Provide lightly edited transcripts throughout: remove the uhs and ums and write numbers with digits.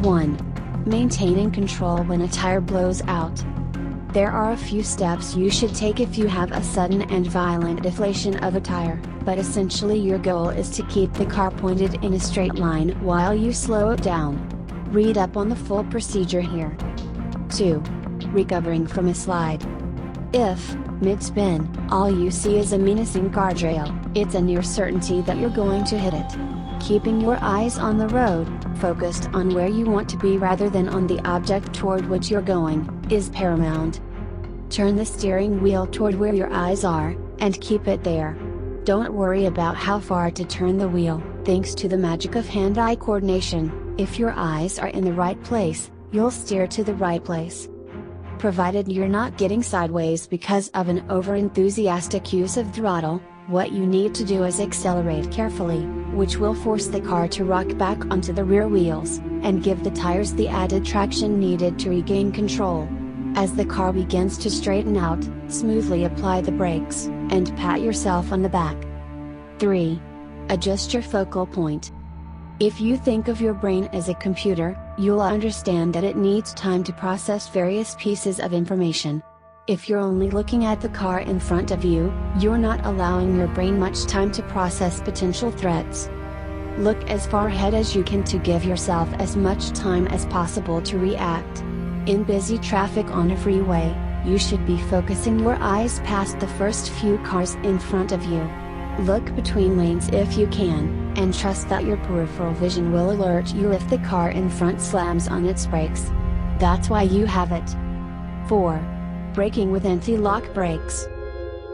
1. Maintaining control when a tire blows out. There are a few steps you should take if you have a sudden and violent deflation of a tire, but essentially your goal is to keep the car pointed in a straight line while you slow it down. Read up on the full procedure here. 2. Recovering from a slide. If, mid-spin, all you see is a menacing guardrail, it's a near certainty that you're going to hit it. Keeping your eyes on the road, focused on where you want to be rather than on the object toward which you're going, is paramount. Turn the steering wheel toward where your eyes are, and keep it there. Don't worry about how far to turn the wheel, thanks to the magic of hand-eye coordination. If your eyes are in the right place, you'll steer to the right place. Provided you're not getting sideways because of an over-enthusiastic use of throttle, what you need to do is accelerate carefully, which will force the car to rock back onto the rear wheels, and give the tires the added traction needed to regain control. As the car begins to straighten out, smoothly apply the brakes, and pat yourself on the back. 3. Adjust your focal point. If you think of your brain as a computer, you'll understand that it needs time to process various pieces of information. If you're only looking at the car in front of you, you're not allowing your brain much time to process potential threats. Look as far ahead as you can to give yourself as much time as possible to react. In busy traffic on a freeway, you should be focusing your eyes past the first few cars in front of you. Look between lanes if you can, and trust that your peripheral vision will alert you if the car in front slams on its brakes. That's why you have it. 4. Braking with anti-lock brakes.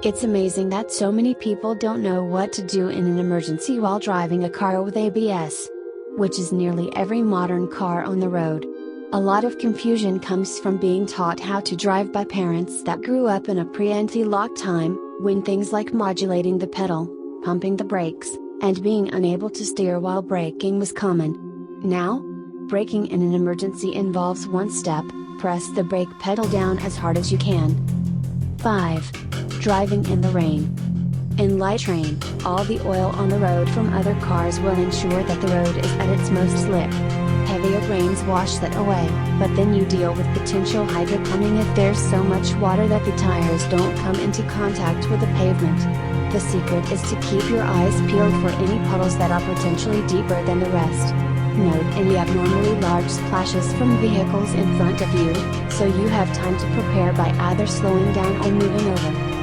It's amazing that so many people don't know what to do in an emergency while driving a car with ABS, which is nearly every modern car on the road. A lot of confusion comes from being taught how to drive by parents that grew up in a pre-anti-lock time, when things like modulating the pedal, pumping the brakes, and being unable to steer while braking was common. Now, braking in an emergency involves one step: press the brake pedal down as hard as you can. 5. Driving in the rain. In light rain, all the oil on the road from other cars will ensure that the road is at its most slick. Heavier rains wash that away, but then you deal with potential hydroplumbing if there's so much water that the tires don't come into contact with the pavement. The secret is to keep your eyes peeled for any puddles that are potentially deeper than the rest. Note any abnormally large splashes from vehicles in front of you, so you have time to prepare by either slowing down or moving over.